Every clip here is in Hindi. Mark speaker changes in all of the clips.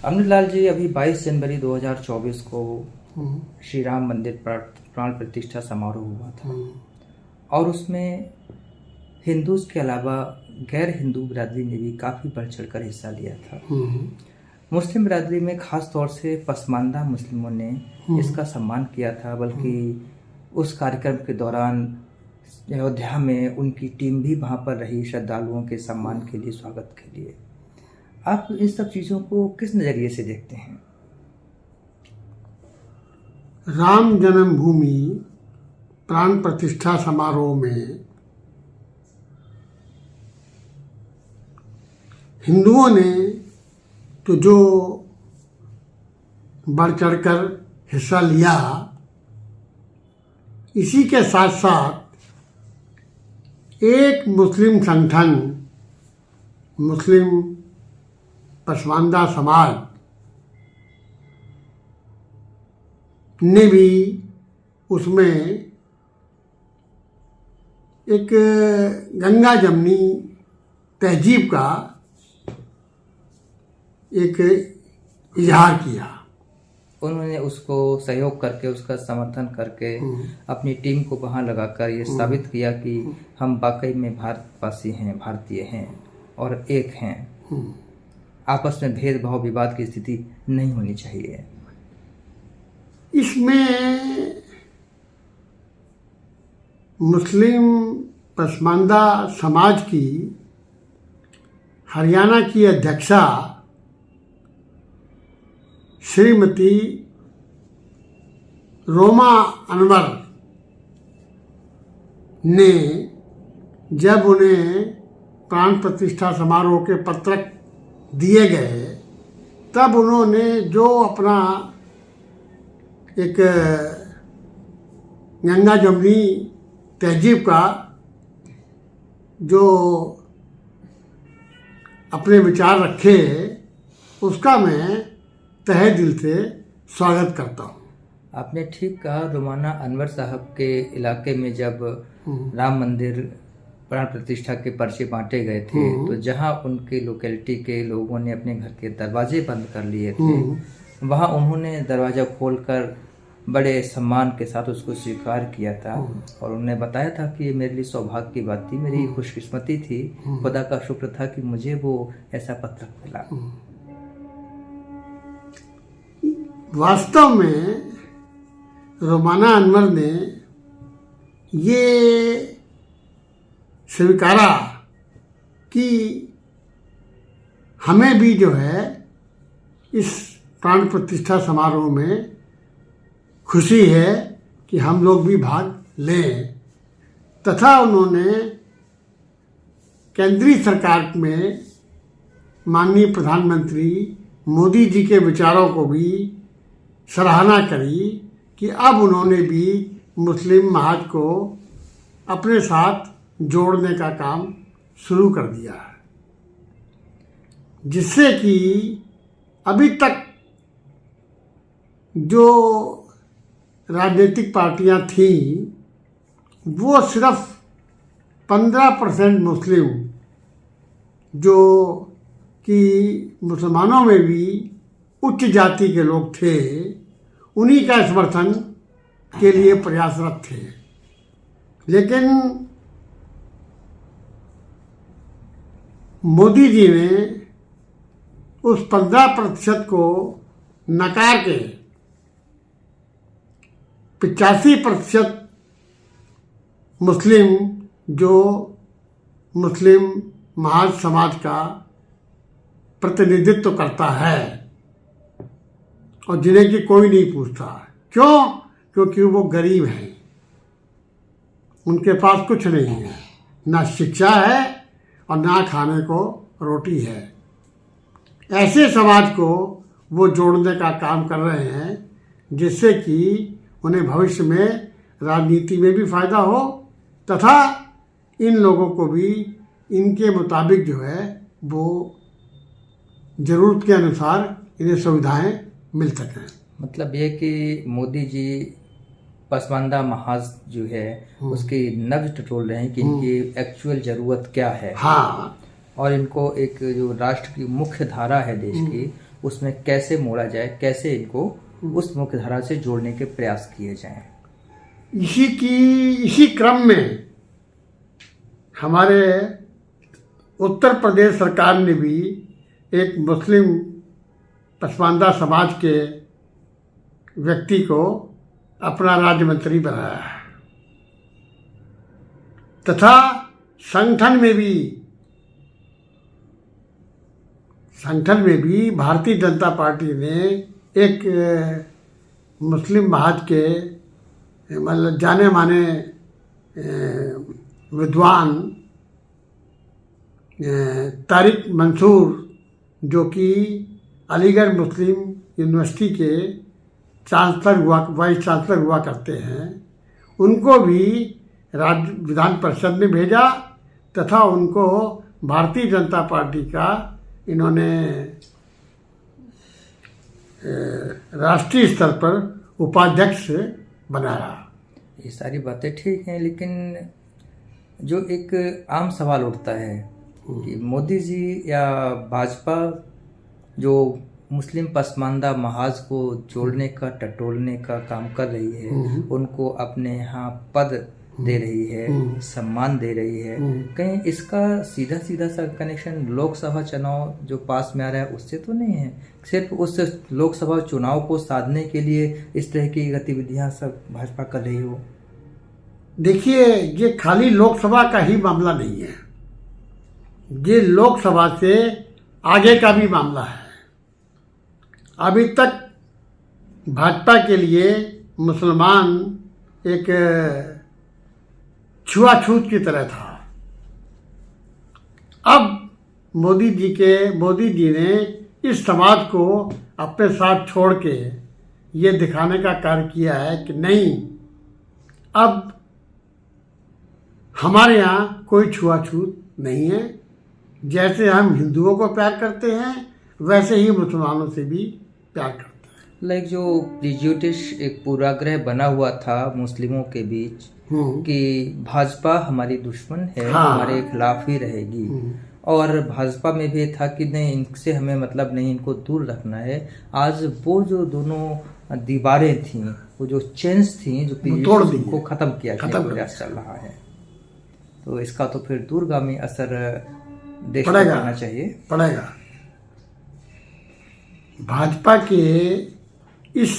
Speaker 1: अमृतलाल जी, अभी 22 जनवरी 2024 को श्री राम मंदिर प्राण प्रतिष्ठा समारोह हुआ था और उसमें हिंदूज के अलावा गैर हिंदू बिरादरी ने भी काफ़ी बढ़ चढ़कर हिस्सा लिया था। मुस्लिम बिरादरी में खास तौर से पसमानदा मुस्लिमों ने इसका सम्मान किया था, बल्कि उस कार्यक्रम के दौरान अयोध्या में उनकी टीम भी वहाँ पर रही श्रद्धालुओं के सम्मान के लिए, स्वागत के लिए। आप इन सब चीज़ों को किस नज़रिए से देखते हैं?
Speaker 2: राम जन्मभूमि प्राण प्रतिष्ठा समारोह में हिंदुओं ने तो जो बढ़ चढ़कर हिस्सा लिया, इसी के साथ साथ एक मुस्लिम संगठन, मुस्लिम पसमानदा समाज ने भी उसमें एक गंगा जमनी तहजीब का एक इजहार किया।
Speaker 1: उन्होंने उसको सहयोग करके, उसका समर्थन करके अपनी टीम को वहाँ लगाकर ये साबित किया कि हम वाकई में भारतवासी हैं, भारतीय हैं और एक हैं। आपस में भेदभाव विवाद की स्थिति नहीं होनी चाहिए।
Speaker 2: इसमें मुस्लिम पसमानदा समाज की हरियाणा की अध्यक्षा श्रीमती रोमा अनवर ने जब उन्हें प्राण प्रतिष्ठा समारोह के पत्रक दिए गए, तब उन्होंने जो अपना एक गंगा जमनी तहजीब का जो अपने विचार रखे, उसका मैं तहे दिल से स्वागत करता हूँ।
Speaker 1: आपने ठीक कहा। रोमाना अनवर साहब के इलाके में जब राम मंदिर प्राण प्रतिष्ठा के पर्चे बांटे गए थे, तो जहां उनके लोकेलिटी के लोगों ने अपने घर के दरवाजे बंद कर लिए थे, वहां उन्होंने दरवाजा खोलकर बड़े सम्मान के साथ उसको स्वीकार किया था और उन्होंने बताया था कि ये मेरे लिए सौभाग्य की बात थी, मेरी खुशकिस्मती थी, खुदा का शुक्र था कि मुझे वो ऐसा पत्रक मिला।
Speaker 2: वास्तव में रोमाना अनवर ने ये स्वीकारा कि हमें भी जो है इस प्राण प्रतिष्ठा समारोह में खुशी है कि हम लोग भी भाग लें, तथा उन्होंने केंद्रीय सरकार में माननीय प्रधानमंत्री मोदी जी के विचारों को भी सराहना करी कि अब उन्होंने भी मुस्लिम समाज को अपने साथ जोड़ने का काम शुरू कर दिया है, जिससे कि अभी तक जो राजनीतिक पार्टियां थीं, वो सिर्फ 15% मुस्लिम, जो कि मुसलमानों में भी उच्च जाति के लोग थे, उन्हीं का समर्थन के लिए प्रयासरत थे। लेकिन मोदी जी ने उस 15% को नकार के 85% मुस्लिम, जो मुस्लिम महाज समाज का प्रतिनिधित्व करता है और जिन्हें कि कोई नहीं पूछता। क्यों? क्योंकि वो गरीब हैं, उनके पास कुछ नहीं है, ना शिक्षा है और ना खाने को रोटी है। ऐसे समाज को वो जोड़ने का काम कर रहे हैं, जिससे कि उन्हें भविष्य में राजनीति में भी फायदा हो तथा इन लोगों को भी इनके मुताबिक जो है वो ज़रूरत के अनुसार इन्हें सुविधाएं मिल सकें।
Speaker 1: मतलब ये कि मोदी जी पसमानदा महाज जो है उसकी नब्ज टटोल रहे हैं कि इनकी एक्चुअल ज़रूरत क्या है।
Speaker 2: हाँ।
Speaker 1: और इनको एक जो राष्ट्र की मुख्य धारा है देश की, उसमें कैसे मोड़ा जाए, कैसे इनको उस मुख्य धारा से जोड़ने के प्रयास किए जाएं।
Speaker 2: इसी क्रम में हमारे उत्तर प्रदेश सरकार ने भी एक मुस्लिम पसमानदा समाज के व्यक्ति को अपना राज्य मंत्री बनाया है तथा संगठन में भी भारतीय जनता पार्टी ने एक मुस्लिम समाज के मतलब जाने माने विद्वान तारिक मंसूर, जो कि अलीगढ़ मुस्लिम यूनिवर्सिटी के वाइस चांसलर हुआ करते हैं, उनको भी राज्य विधान परिषद में भेजा तथा उनको भारतीय जनता पार्टी का इन्होंने राष्ट्रीय स्तर पर उपाध्यक्ष बनाया।
Speaker 1: ये सारी बातें ठीक हैं, लेकिन जो एक आम सवाल उठता है कि मोदी जी या भाजपा जो मुस्लिम पसमानदा महाज को जोड़ने का, टटोलने का काम कर रही है, उनको अपने यहाँ पद दे रही है, सम्मान दे रही है, कहीं इसका सीधा सीधा सा कनेक्शन लोकसभा चुनाव जो पास में आ रहा है उससे तो नहीं है? सिर्फ उस लोकसभा चुनाव को साधने के लिए इस तरह की गतिविधियां सब भाजपा कर रही हो?
Speaker 2: देखिए, ये खाली लोकसभा का ही मामला नहीं है, ये लोकसभा से आगे का भी मामला है। अभी तक भाजपा के लिए मुसलमान एक छुआछूत की तरह था। अब मोदी जी ने इस समाज को अपने साथ छोड़ के ये दिखाने का कार्य किया है कि नहीं, अब हमारे यहाँ कोई छुआछूत नहीं है। जैसे हम हिंदुओं को प्यार करते हैं वैसे ही मुसलमानों से भी प्यार करते हैं।
Speaker 1: लाइक जो प्रिजुडिस एक पूर्वाग्रह बना हुआ था मुस्लिमों के बीच कि भाजपा हमारी दुश्मन है, हमारे खिलाफ ही रहेगी, और भाजपा में भी था कि नहीं, इनसे हमें मतलब नहीं, इनको दूर रखना है। आज वो जो दोनों दीवारें थीं, वो जो चेन्स थीं, जो प्रिजुडिस को खत्म किया गया प्रयास चल रहा है, तो इसका तो फिर दूरगामी असर देश पर पड़ना चाहिए।
Speaker 2: पड़ेगा। भाजपा के इस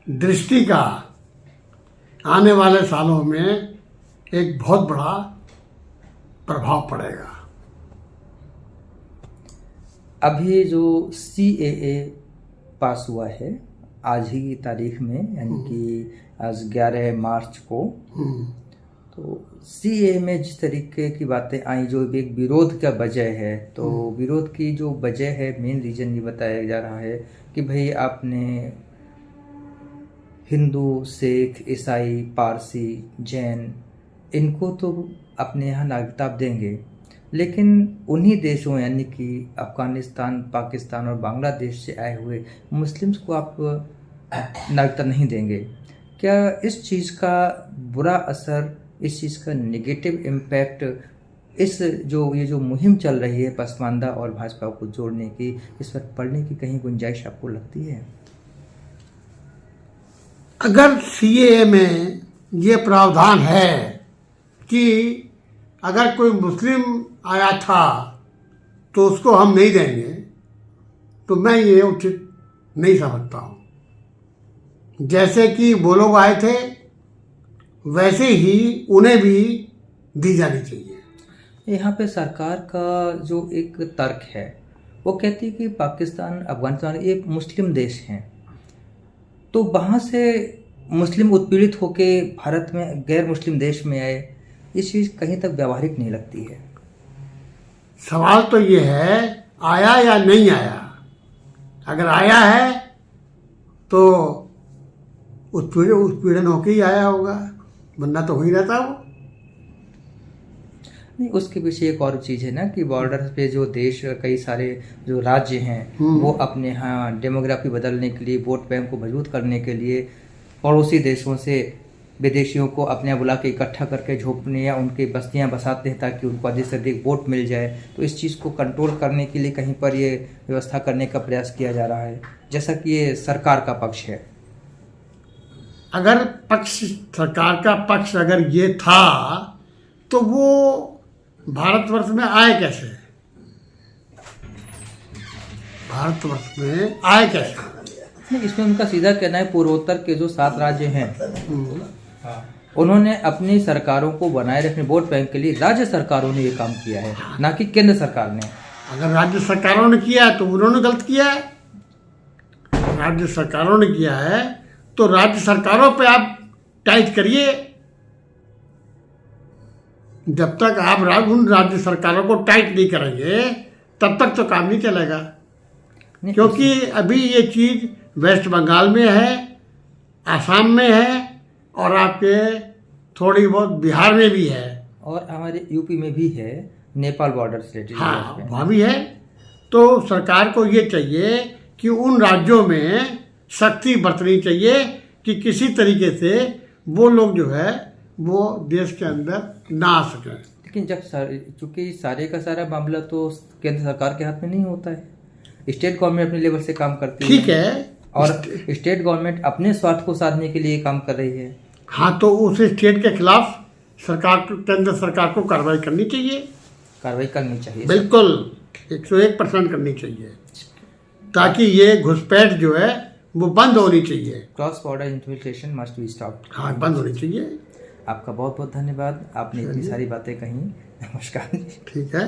Speaker 2: दृष्टि का आने वाले सालों में एक बहुत बड़ा प्रभाव पड़ेगा।
Speaker 1: अभी जो CAA पास हुआ है आज ही की तारीख में, यानी कि आज 11 मार्च को, तो CAA में जिस तरीके की बातें आई, जो एक विरोध का वजह है, तो विरोध की जो वजह है, मेन रीजन ये बताया जा रहा है कि भाई आपने हिंदू, सिख, ईसाई, पारसी, जैन, इनको तो अपने यहाँ नागरिकता आप देंगे, लेकिन उन्हीं देशों यानी कि अफगानिस्तान, पाकिस्तान और बांग्लादेश से आए हुए मुस्लिम्स को आप नागरिकता नहीं देंगे। क्या इस चीज़ का बुरा असर, इस चीज़ का नेगेटिव इम्पैक्ट, इस ये जो मुहिम चल रही है पसमानदा और भाजपा को जोड़ने की, इस पर पड़ने की कहीं गुंजाइश आपको लगती है?
Speaker 2: अगर CAA में ये प्रावधान है कि अगर कोई मुस्लिम आया था तो उसको हम नहीं देंगे, तो मैं ये उचित नहीं समझता हूँ। जैसे कि वो लोग आए थे वैसे ही उन्हें भी दी जानी चाहिए।
Speaker 1: यहाँ पे सरकार का जो एक तर्क है वो कहती है कि पाकिस्तान, अफगानिस्तान ये मुस्लिम देश हैं, तो वहाँ से मुस्लिम उत्पीड़ित होके भारत में गैर मुस्लिम देश में आए, ये चीज़ कहीं तक व्यावहारिक नहीं लगती है।
Speaker 2: सवाल तो ये है, आया या नहीं आया। अगर आया है तो उत्पीड़न होके ही आया होगा, वरना तो हो ही रहता वो।
Speaker 1: नहीं, उसके पीछे एक और चीज़ है ना कि बॉर्डर पे जो देश, कई सारे जो राज्य हैं, वो अपने यहाँ डेमोग्राफी बदलने के लिए, वोट बैंक को मजबूत करने के लिए पड़ोसी देशों से विदेशियों को अपने यहाँ बुला के इकट्ठा करके झोपड़ियाँ या उनकी बस्तियाँ बसाते हैं ताकि उनको अधिक से अधिक वोट मिल जाए। तो इस चीज़ को कंट्रोल करने के लिए कहीं पर ये व्यवस्था करने का प्रयास किया जा रहा है, जैसा कि ये सरकार का पक्ष है।
Speaker 2: अगर सरकार का पक्ष अगर ये था तो वो भारतवर्ष में आए कैसे? भारतवर्ष में आए कैसे?
Speaker 1: नहीं, इसमें उनका सीधा कहना है पूर्वोत्तर के जो 7 राज्य हैं उन्होंने अपनी सरकारों को बनाए रखने वोट बैंक के लिए राज्य सरकारों ने ये काम किया है, ना कि केंद्र सरकार ने।
Speaker 2: अगर राज्य सरकारों ने किया है तो उन्होंने गलत किया है। राज्य सरकारों ने किया है तो राज्य सरकारों पे आप टाइट करिए। जब तक आप उन राज्य सरकारों को टाइट नहीं करेंगे तब तक तो काम नहीं चलेगा। क्योंकि अभी ये चीज़ वेस्ट बंगाल में है, आसाम में है और आपके थोड़ी बहुत बिहार में भी है
Speaker 1: और हमारे यूपी में भी है, नेपाल बॉर्डर से।
Speaker 2: हाँ, वहाँ भी है। तो सरकार को ये चाहिए कि उन राज्यों में सख्ती बरतनी चाहिए कि किसी तरीके से वो लोग जो है वो देश के अंदर ना आ सकें।
Speaker 1: लेकिन जब चूंकि सारे का सारा मामला तो केंद्र सरकार के हाथ में नहीं होता है, स्टेट गवर्नमेंट अपने लेवल से काम करती है।
Speaker 2: ठीक है,
Speaker 1: और स्टेट गवर्नमेंट अपने स्वार्थ को साधने के लिए काम कर रही है।
Speaker 2: हाँ, तो उस स्टेट के खिलाफ सरकार को, केंद्र सरकार को कार्रवाई करनी चाहिए।
Speaker 1: कार्रवाई करनी चाहिए,
Speaker 2: बिल्कुल 101% करनी चाहिए, ताकि ये घुसपैठ जो है वो बंद होनी चाहिए।
Speaker 1: Cross border infiltration must be stopped.
Speaker 2: हाँ, बंद होनी चाहिए।
Speaker 1: आपका बहुत बहुत धन्यवाद, आपने इतनी सारी बातें कही। नमस्कार।
Speaker 2: ठीक है।